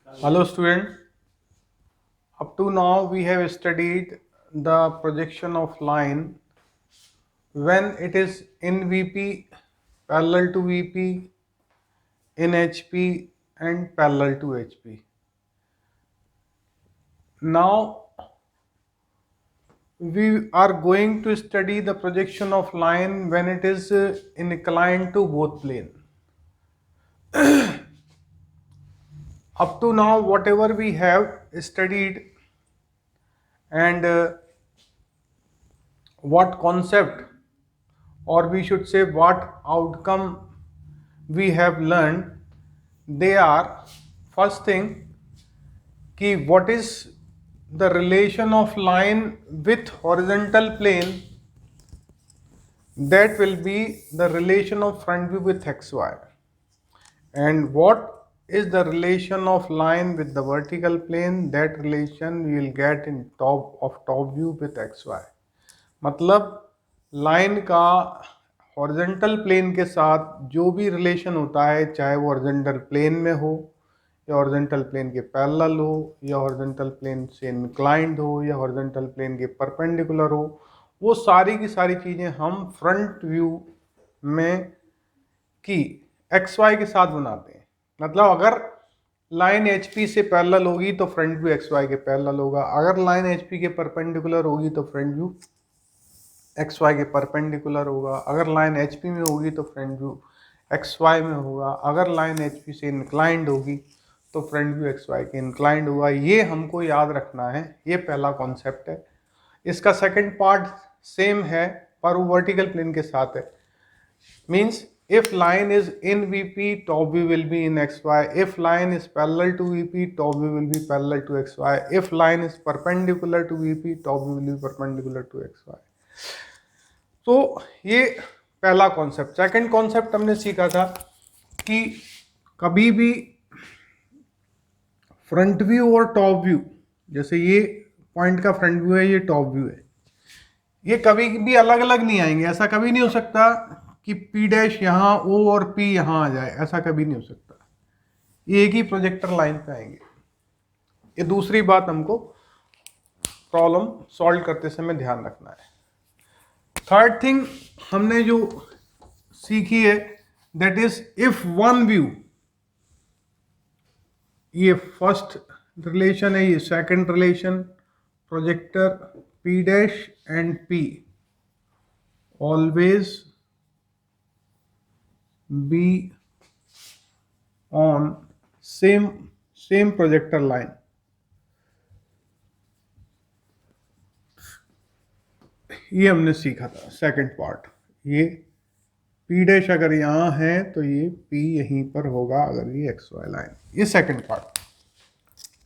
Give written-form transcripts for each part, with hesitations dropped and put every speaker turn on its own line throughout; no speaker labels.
Hello student, up to now we have studied the projection of line when it is in VP, parallel to VP, in HP and parallel to HP. Now we are going to study the projection of line when it is inclined to both plane. Up to now whatever we have studied and what concept, or we should say what outcome we have learned, they are: first thing कि what is the relation of line with horizontal plane, that will be the relation of front view with xy, and what is the relation of line with the vertical plane, that relation we will get in top view with xy. मतलब line का horizontal plane के साथ जो भी relation होता है, चाहे वो हॉरिजेंटल प्लेन में हो या हॉरिजेंटल प्लेन के पैरेलल हो या हॉरिजेंटल प्लेन से इंक्लाइंड हो या हॉरिजेंटल प्लेन के परपेंडिकुलर हो, वो सारी की सारी चीज़ें हम फ्रंट व्यू में की एक्स वाई के साथ बनाते हैं. मतलब अगर लाइन एच पी से पैरेलल होगी तो फ्रंट व्यू एक्स वाई के पैरेलल होगा, अगर लाइन एच पी के परपेंडिकुलर होगी तो फ्रंट व्यू एक्स वाई के परपेंडिकुलर होगा, अगर लाइन एच पी में होगी तो फ्रंट व्यू एक्स वाई में होगा, अगर लाइन एच पी से इंक्लाइंड होगी तो फ्रंट व्यू एक्स वाई के इंक्लाइंड होगा. ये हमको याद रखना है, ये पहला कॉन्सेप्ट है. इसका सेकंड पार्ट सेम है पर वो वर्टिकल प्लेन के साथ है. Means if line is in VP, top view will be in XY. If line is parallel to VP, top view will be parallel to XY. If line is perpendicular to VP, top view will be perpendicular to XY. तो ये पहला concept. Second concept हमने सीखा था कि कभी भी front view और टॉप व्यू, जैसे ये पॉइंट का फ्रंट व्यू है, ये टॉप व्यू है, ये कभी भी अलग अलग नहीं आएंगे. ऐसा कभी नहीं हो सकता कि P डैश यहाँ O और P यहाँ आ जाए, ऐसा कभी नहीं हो सकता. ये एक ही प्रोजेक्टर लाइन पे आएंगे. ये दूसरी बात हमको प्रॉब्लम सॉल्व करते समय ध्यान रखना है. थर्ड थिंग हमने जो सीखी है, that is if one view, ये फर्स्ट रिलेशन है, ये second relation, projector P dash and P always be on same projector line. ये हमने सीखा था सेकंड पार्ट. ये P डैश अगर यहाँ है तो ये P यहीं पर होगा अगर ये एक्स वाई लाइन. ये second part.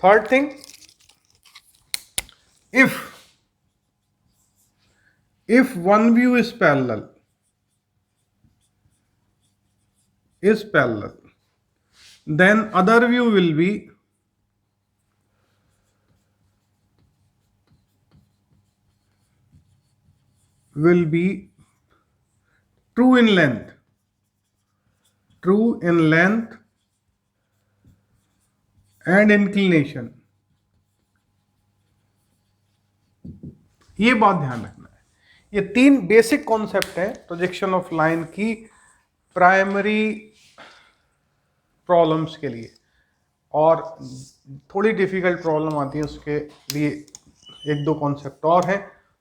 Third thing, if one view is parallel, then other view will be true in length and inclination. ये बात ध्यान रखना है. ये तीन बेसिक कॉन्सेप्ट है प्रोजेक्शन ऑफ लाइन की प्राइमरी प्रॉब्लम्स के लिए, और थोड़ी डिफिकल्ट प्रॉब्लम आती है उसके लिए एक दो कॉन्सेप्ट और है.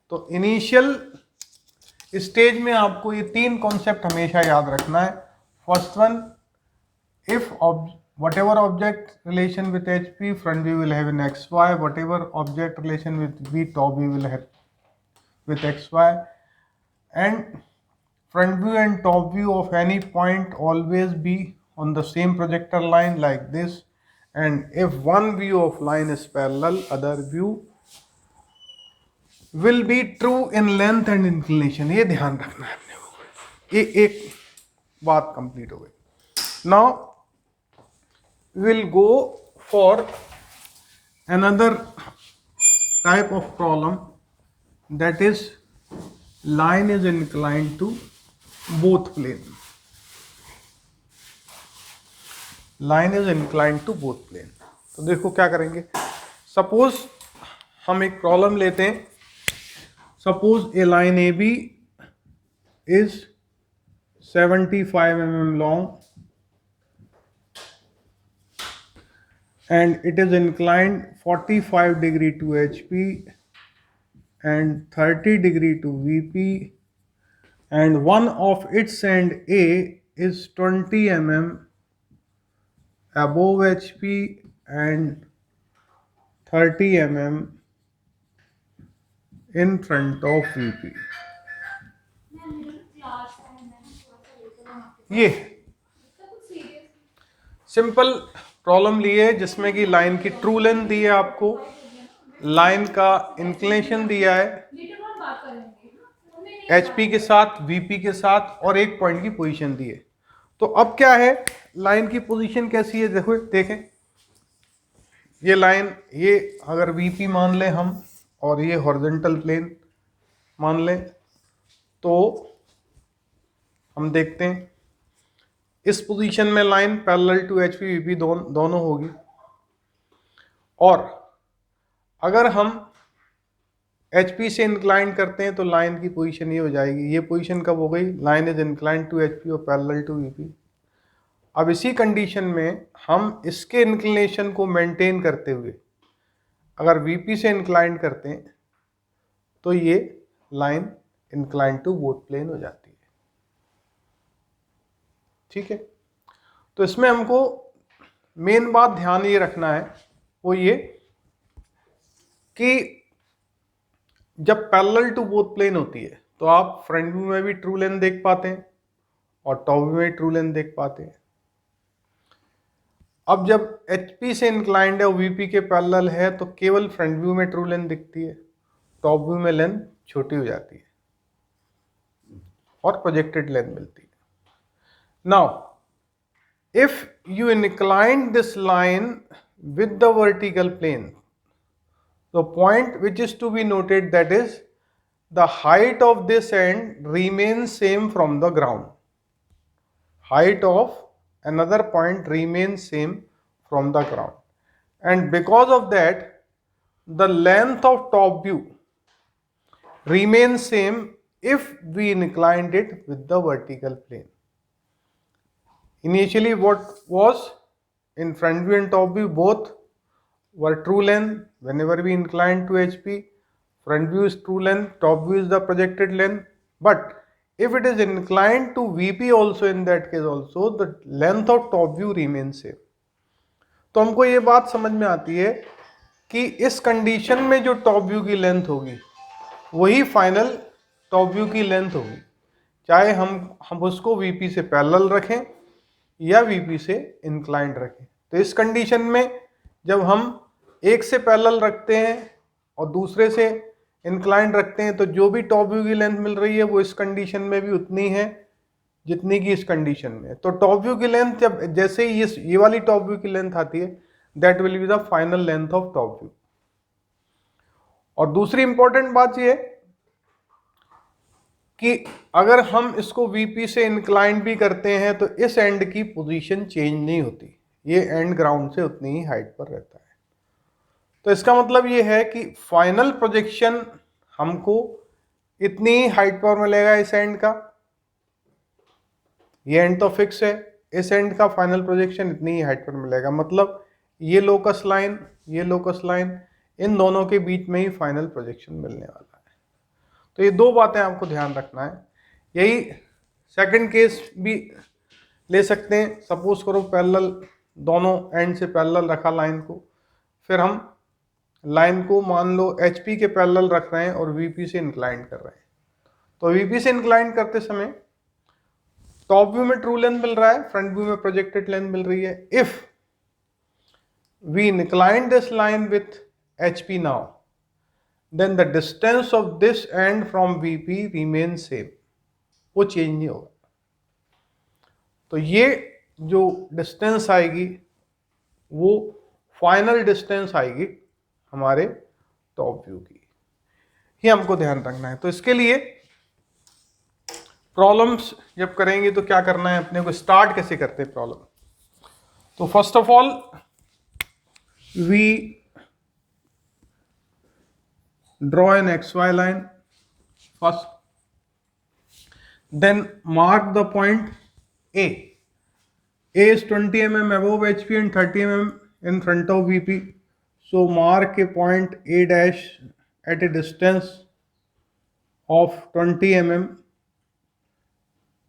तो इनिशियल स्टेज में आपको ये तीन कॉन्सेप्ट हमेशा याद रखना है. First one, if whatever object relation with HP, front view will have in XY. Whatever object relation with V, top view will have with XY. And front view and top view of any point always be on the same projector line like this. And if one view of line is parallel, other view will be true in length and inclination. ये ध्यान रखना है अपने को. ये एक बात complete हो गई. Now we'll go for another type of problem, that is line is inclined to both plane. Line is inclined to both plane. तो देखो क्या करेंगे, सपोज हम एक प्रॉब्लम लेते हैं, suppose a line A B is 75 mm long and it is inclined 45 degree to HP and 30 degree to VP, and one of its end A is 20 mm above HP and 30 mm in front of VP. ये simple problem ली है जिसमें कि line की true length दी है, आपको line का inclination दिया है HP के साथ, VP के साथ, और एक पॉइंट की पोजीशन दी है। तो अब क्या है, लाइन की पोजीशन कैसी है, देखो देखें, ये लाइन, ये अगर VP मान लें हम और ये हॉरिजॉन्टल प्लेन मान लें, तो हम देखते हैं इस पोजीशन में line parallel to HP VP दोनों होगी, और अगर हम HP से इंक्लाइन करते हैं तो लाइन की पोजीशन ये हो जाएगी, ये पोजीशन कब हो गई, line is incline to HP और पैरेलल टू VP। अब इसी कंडीशन में हम इसके इंक्लिनेशन को मेंटेन करते हुए अगर VP से इंक्लाइन करते हैं तो ये line incline to both plane हो जाती है। ठीक है, तो इसमें हमको मेन बात ध्यान ये रखना है, वो ये कि जब पैरेलल टू बोथ प्लेन होती है तो आप फ्रंट व्यू में भी ट्रू लेंथ देख पाते हैं और टॉप व्यू में ट्रू लेंथ देख पाते हैं। अब जब HP से इंक्लाइंड है और VP के पैरेलल है तो केवल फ्रंट व्यू में ट्रू लेंथ दिखती है, टॉप व्यू में लेंथ छोटी हो जाती है और प्रोजेक्टेड लेंथ मिलती है। Now if you incline this line with the vertical plane, the point which is to be noted, that is the height of this end remains same from the ground, height of another point remains same from the ground, and because of that the length of top view remains same if we inclined it with the vertical plane. Initially what was in front view and top view both were true length. Whenever we incline to HP, front view is true length, top view is the projected length. But if it is inclined to VP also, in that case also the length of top view remains same. तो हमको ये बात समझ में आती है कि इस कंडीशन में जो टॉप व्यू की लेंथ होगी वही फाइनल टॉप व्यू की लेंथ होगी, चाहे हम उसको VP से पैरेलल रखें या VP से इंक्लाइंड रखें। तो इस कंडीशन में जब हम एक से पैरेलल रखते हैं और दूसरे से इंक्लाइंड रखते हैं तो जो भी टॉप व्यू की लेंथ मिल रही है वो इस कंडीशन में भी उतनी है जितनी की इस कंडीशन में। तो टॉप व्यू की लेंथ जब जैसे ही ये वाली टॉप व्यू की लेंथ आती है, that will be the final length of top view. और दूसरी इंपॉर्टेंट बात ये कि अगर हम इसको VP से इंक्लाइन भी करते हैं तो इस एंड की पोजीशन चेंज नहीं होती, ये एंड ग्राउंड से उतनी ही हाइट पर रहता है। तो इसका मतलब ये है कि फाइनल प्रोजेक्शन हमको इतनी ही हाइट पर मिलेगा इस एंड का, ये एंड तो फिक्स है, इस एंड का फाइनल प्रोजेक्शन इतनी ही हाइट पर मिलेगा। मतलब ये लोकस लाइन, ये लोकस लाइन, इन दोनों के बीच में ही फाइनल प्रोजेक्शन मिलने वाला है। तो ये दो बातें आपको ध्यान रखना है। यही सेकंड केस भी ले सकते हैं, सपोज करो पैरेलल, दोनों एंड से पैरेलल रखा लाइन को, फिर हम लाइन को मान लो HP के पैरेलल रख रहे हैं और VP से इंक्लाइन कर रहे हैं। तो VP से इंक्लाइन करते समय टॉप व्यू में ट्रू लेंथ मिल रहा है, फ्रंट व्यू में प्रोजेक्टेड लेंथ मिल रही है। If we incline this line with HP now, then the distance of this end from VP remains same, वो चेंज नहीं होगा। तो ये जो डिस्टेंस आएगी वो फाइनल डिस्टेंस आएगी हमारे टॉप व्यू की, ये हमको ध्यान रखना है। तो इसके लिए प्रॉब्लम्स जब करेंगे तो क्या करना है, अपने को स्टार्ट कैसे करते हैं प्रॉब्लम। तो first of all we draw an XY line first, then mark the point A. A is 20 mm above HP and 30 mm in front of VP. So mark a point A dash at a distance of 20 mm,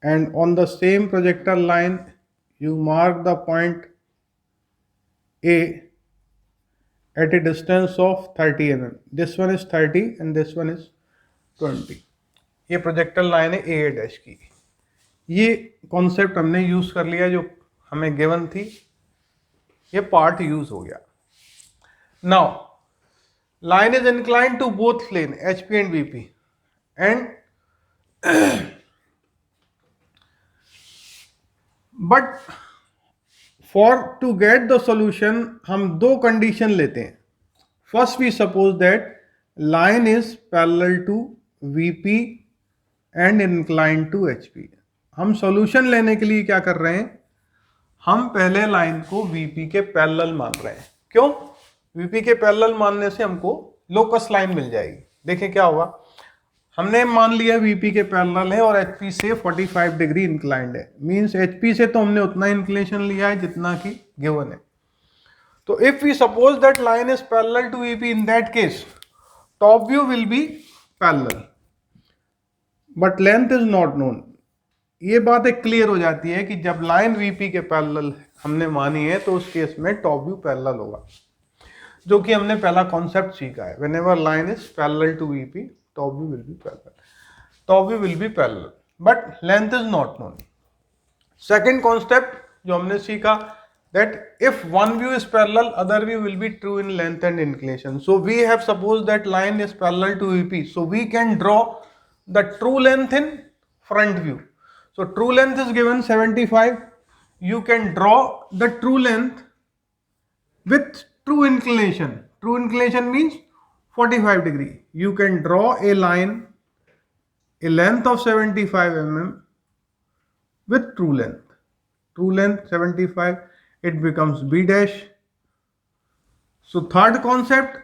and on the same projector line you mark the point A at a distance of 30 mm. This one is 30 and this one is 20. ये projector line है ए dash की. ये concept हमने use कर लिया जो हमें given थी, ये पार्ट यूज हो गया. Now line is inclined to both plane HP and VP, and but for to get the solution हम दो कंडीशन लेते हैं. First we suppose that line is parallel to VP and inclined to HP. हम solution लेने के लिए क्या कर रहे हैं, हम पहले लाइन को VP के पैरेलल मान रहे हैं. क्यों? VP के पैरेलल मानने से हमको लोकस लाइन मिल जाएगी. देखें क्या होगा, हमने मान लिया VP के पैरेलल है और HP से 45 डिग्री इंक्लाइंड है. मींस HP से तो हमने उतना इंक्लिनेशन लिया है जितना कि गिवन है. तो if we suppose that line is parallel to VP, in that case top view will be parallel but length is not known. ये बात एक क्लियर हो जाती है कि जब लाइन VP के पैरेलल हमने मानी है तो उस केस में टॉप व्यू पैरेलल होगा, जो कि हमने पहला कॉन्सेप्ट सीखा है. Whenever line is parallel to VP, top view will be parallel. Top view will be parallel but length is not known. Second concept जो हमने सीखा, that if one view is parallel, other view will be true in length and inclination. So we have supposed that line is parallel to VP, so we can draw the true length in front view. So true length is given 75. You can draw the true length with true inclination. True inclination means 45 degree. You can draw a line, a length of 75 mm with true length. True length 75. It becomes B dash. So third concept,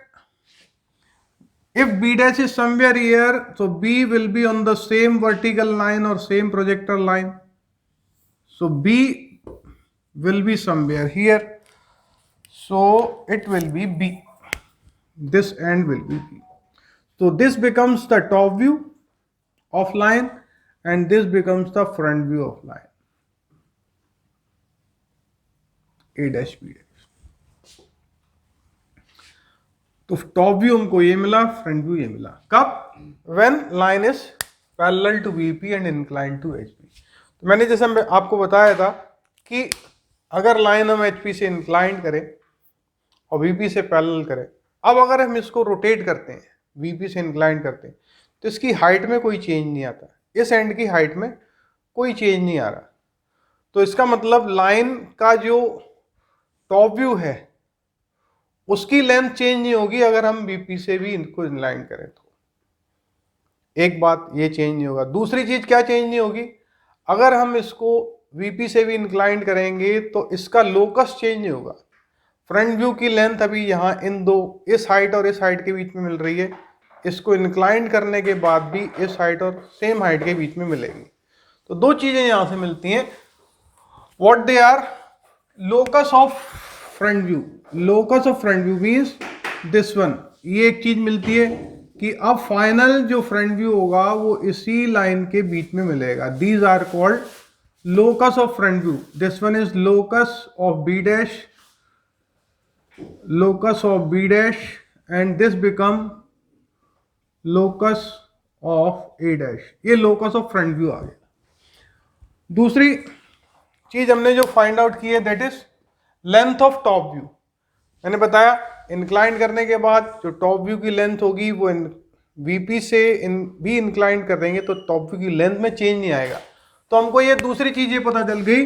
if B dash is somewhere here, so B will be on the same vertical line or same projector line. So B will be somewhere here. So it will be B. This end will be B. So this becomes the top view of line and this becomes the front view of line. A dash B dash. तो top view हमको ये मिला, front view ये मिला. कब? When line is parallel to VP and inclined to HP. तो मैंने जैसे आपको बताया था कि अगर लाइन हम HP से इंक्लाइंड करें और VP से पैरेलल करें, अब अगर हम इसको रोटेट करते हैं, VP से इंक्लाइंड करते हैं, तो इसकी हाइट में कोई चेंज नहीं आता. इस एंड की हाइट में कोई चेंज नहीं आ रहा. तो इसका मतलब लाइन का जो टॉप व्यू है उसकी लेंथ चेंज नहीं होगी अगर हम VP से भी इनको इंक्लाइन करें तो. एक बात ये चेंज नहीं होगा. दूसरी चीज क्या चेंज नहीं होगी, अगर हम इसको VP से भी इंक्लाइन करेंगे तो इसका लोकस चेंज नहीं होगा. फ्रंट व्यू की लेंथ अभी यहाँ इन दो, इस हाइट और इस हाइट के बीच में मिल रही है. इसको इंक्लाइन करने के बाद भी इस हाइट और सेम हाइट के बीच में मिलेगी. तो दो चीजें यहां से मिलती हैं. What they are? Locus of front view. Locus of front view means this one. ये एक चीज मिलती है कि अब फाइनल जो फ्रंट व्यू होगा वो इसी लाइन के बीच में मिलेगा. These are called locus of front view. This one is locus of B dash, locus of B dash, and this become locus of A dash. ये locus of front view आ गया. दूसरी चीज हमने जो फाइंड आउट की है that is length of top view. मैंने बताया इंक्लाइन करने के बाद जो टॉप व्यू की लेंथ होगी वो VP से भी इंक्लाइन कर देंगे तो टॉप व्यू की लेंथ में चेंज नहीं आएगा. तो हमको ये दूसरी चीज ये पता चल गई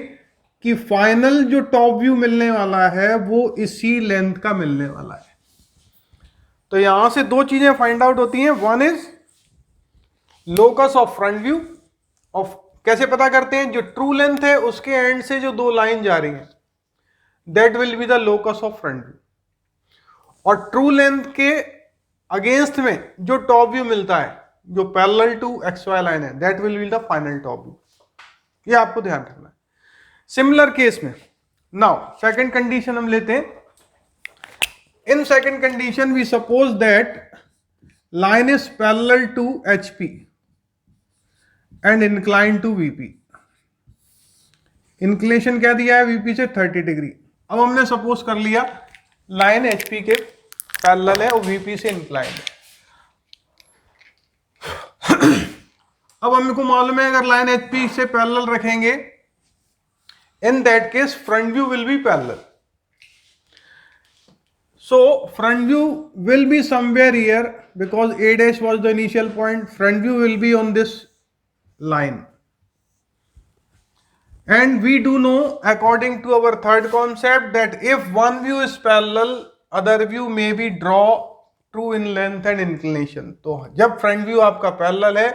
कि फाइनल जो टॉप व्यू मिलने वाला है वो इसी लेंथ का मिलने वाला है. तो यहां से दो चीजें फाइंड आउट होती हैं. One is locus of front view. Of कैसे पता करते हैं? जो ट्रू लेंथ है उसके एंड से जो दो लाइन जा रही हैं that will be the locus of front view. और ट्रू लेंथ के अगेंस्ट में जो टॉप व्यू मिलता है जो parallel to X Y line है, that will be the final top view. ये आपको ध्यान रखना है। सिमिलर केस में नाउ सेकंड कंडीशन हम लेते हैं। In second condition we suppose that line is parallel to HP and inclined to VP। Inclination क्या दिया है VP से 30 डिग्री। अब हमने सपोज कर लिया लाइन HP के पैरेलल है और VP से इंक्लाइंड है। अब हमको मालूम है अगर लाइन HP से पैरेलल रखेंगे, इन that case front view will be parallel. So front view will be somewhere here because A dash was the initial point. Front view will be on this line. And we do know according to our third concept that if one view is parallel, other view may be draw true in length and inclination. तो जब front view आपका parallel है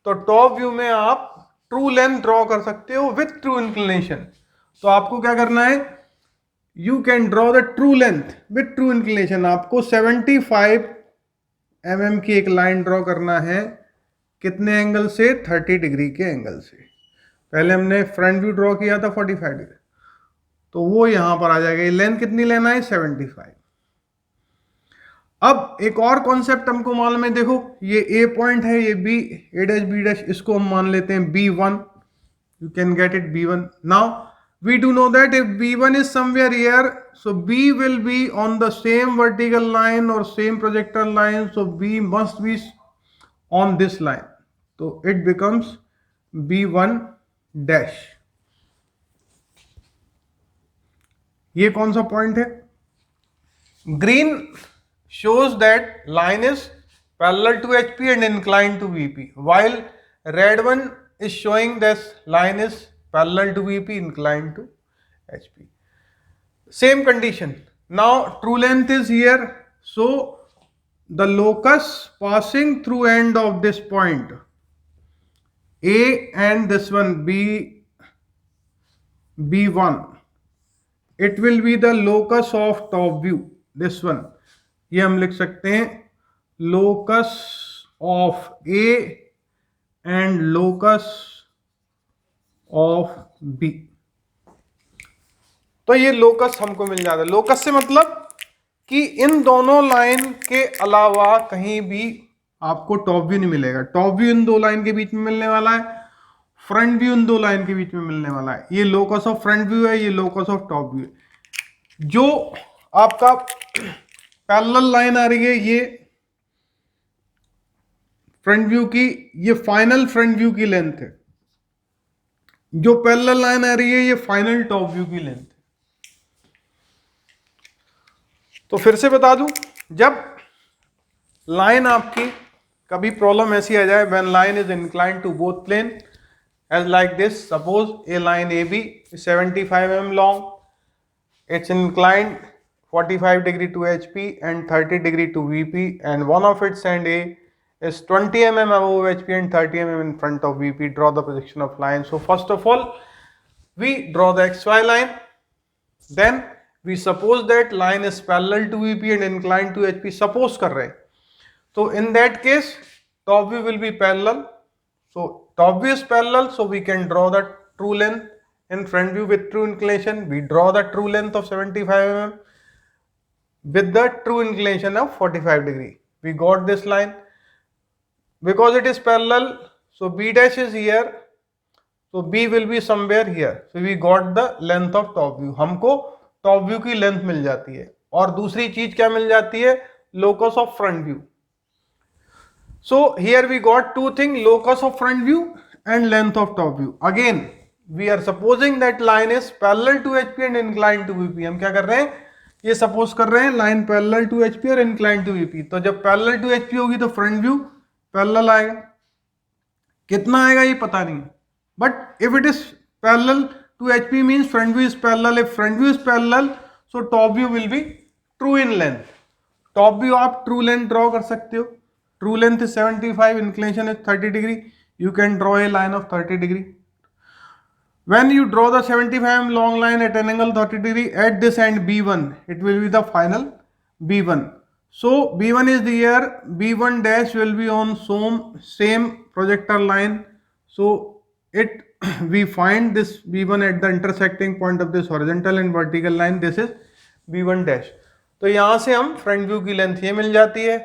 तो top view में आप true length draw कर सकते हो with true inclination। तो आपको क्या करना है, you can draw the true length with true inclination। आपको 75 mm की एक लाइन ड्रॉ करना है, कितने एंगल से, 30 डिग्री के एंगल से। पहले हमने फ्रंट व्यू ड्रॉ किया था 45 डिग्री, तो वो यहां पर आ जाएगा। लेंथ कितनी लेना है, 75। अब एक और कॉन्सेप्ट हमको मालूम है, देखो ये ए पॉइंट है, ये बी, ए डैश बी डैश, इसको हम मान लेते हैं B1। you can get it B1। now we do know that if B1 is somewhere here, so B will be on the same vertical line or same projector line, so B must be on this line, so it becomes B1 dash। ये कौन सा point है, green shows that line is parallel to HP and inclined to VP, while red one is showing this line is parallel to VP inclined to HP। same condition, now true length is here, so the locus passing through end of this point A and this one B1, it will be the locus of top view, this one। ये हम लिख सकते हैं locus of A and locus of B। तो ये locus हमको मिल जाता है। लोकस से मतलब कि इन दोनों लाइन के अलावा कहीं भी आपको टॉप व्यू नहीं मिलेगा। टॉप व्यू इन दो लाइन के बीच में मिलने वाला है, फ्रंट व्यू इन दो लाइन के बीच में मिलने वाला है। ये लोकस ऑफ फ्रंट व्यू है, ये लोकस ऑफ टॉप व्यू है। जो आपका पैरेलल लाइन आ रही है ये फ्रंट व्यू की, ये फाइनल फ्रंट व्यू की लेंथ है। जो पैरेलल लाइन आ रही है ये फाइनल टॉप व्यू की लेंथ है। तो फिर से बता दूं, जब लाइन आपकी कभी प्रॉब्लम ऐसी आ जाए, when line is inclined to both plane as like this, suppose a line A B 75 mm long, it's inclined 45 degree to HP and 30 degree to VP, and one of its end A is 20 mm above HP and 30 mm in front of VP. Draw the projection of line. So first of all we draw the XY line, then we suppose that line is parallel to VP and inclined to HP, suppose कर रहे हैं। तो in that case top view will be parallel, so top view is parallel, so we can draw the true length in front view with true inclination. We draw the true length of 75 mm with the true inclination of 45 degree. We got this line because it is parallel, so B dash is here, so B will be somewhere here, so we got the length of top view। हमको top view की length मिल जाती है। और दूसरी चीज क्या मिल जाती है, locus of front view. So here we got two thing, locus of front view and length of top view. Again we are supposing that line is parallel to HP and inclined to VP. हम क्या कर रहे हैं, ये suppose कर रहे हैं line parallel to HP और इंक्लाइंड टू वीपी। तो जब पैरेलल टू एचपी होगी तो फ्रंट व्यू पैरेलल आएगा, कितना आएगा ये पता नहीं, but if it is parallel to HP means front view is parallel। if front view is parallel, so top view will be true in length। top view आप true length draw कर सकते हो। true length is 75, inclination is 30 degree, you can draw a line of 30 degree। when you draw the 75 long line at an angle 30 degree at this end B1, it will be the final B1. So B1 is here, B1 dash will be on same projector line. So it we find this B1 at the intersecting point of this horizontal and vertical line. This is B1 dash. तो यहाँ से हम front view की length ये मिल जाती है,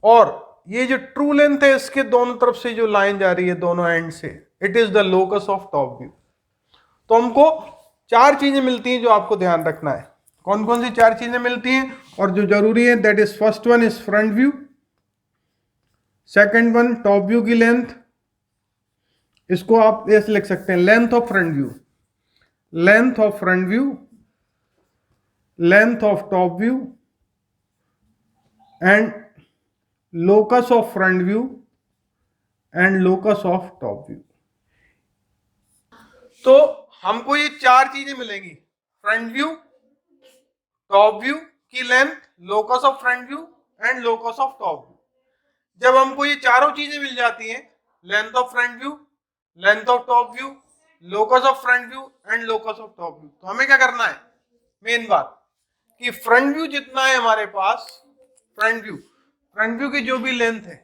और ये जो ट्रू लेंथ है इसके दोनों तरफ से जो लाइन जा रही है दोनों एंड से, it is the locus of top view. तो हमको चार चीजें मिलती हैं जो आपको ध्यान रखना है। कौन कौन सी चार चीजें मिलती हैं और जो जरूरी है, that is first one is front view, second one top view की लेंथ, इसको आप ऐसे लिख सकते हैं length of front view, length of front view, length of top view and locus of front view and locus of top view. तो हमको ये चार चीजें मिलेंगी, फ्रंट व्यू, टॉप व्यू की length, locus of front view and locus of top view. जब हमको ये चारों चीजें मिल जाती हैं, length of front view, length of top view, locus of front view and locus of top view, तो हमें क्या करना है, मेन बात कि फ्रंट व्यू जितना है हमारे पास, फ्रंट व्यू की जो भी लेंथ है,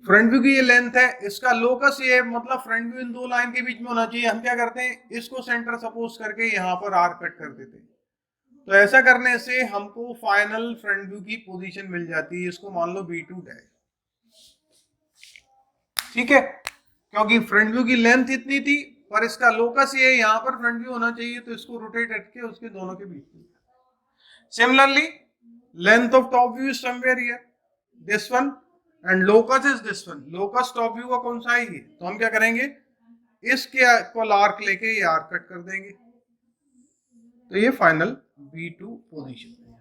फ्रंट व्यू की ये लेंथ है, इसका लोकस ये है, मतलब फ्रंट व्यू इन दो लाइन के बीच में होना चाहिए। हम क्या करते हैं, इसको सेंटर सपोज करके यहां पर आर कट कर देते हैं। तो ऐसा करने से हमको फाइनल फ्रंट व्यू की पोजीशन मिल जाती है, इसको मान लो B2 डैश, ठीक है, क्योंकि फ्रंट व्यू की लेंथ इतनी थी पर इसका लोकस ये यहां पर फ्रंट व्यू होना चाहिए, तो इसको रोटेट करके उसके दोनों के बीच में। Similarly length of top view is somewhere here, this one, and locus is this one. Locus top view का कौन सा है ये, तो हम क्या करेंगे, इसके इक्वल आर्क लेके ये आर्क कट कर देंगे, तो ये फाइनल B2 पोजीशन।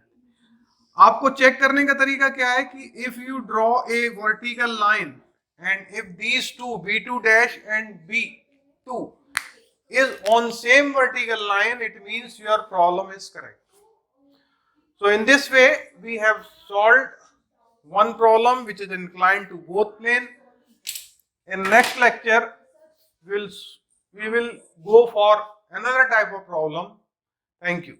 आपको चेक करने का तरीका क्या है कि if you draw a vertical line and if these two B2 dash and B2 is on same vertical line, it means your problem is correct. So in this way we have solved one problem which is inclined to both plane. In next lecture we will go for another type of problem. Thank you.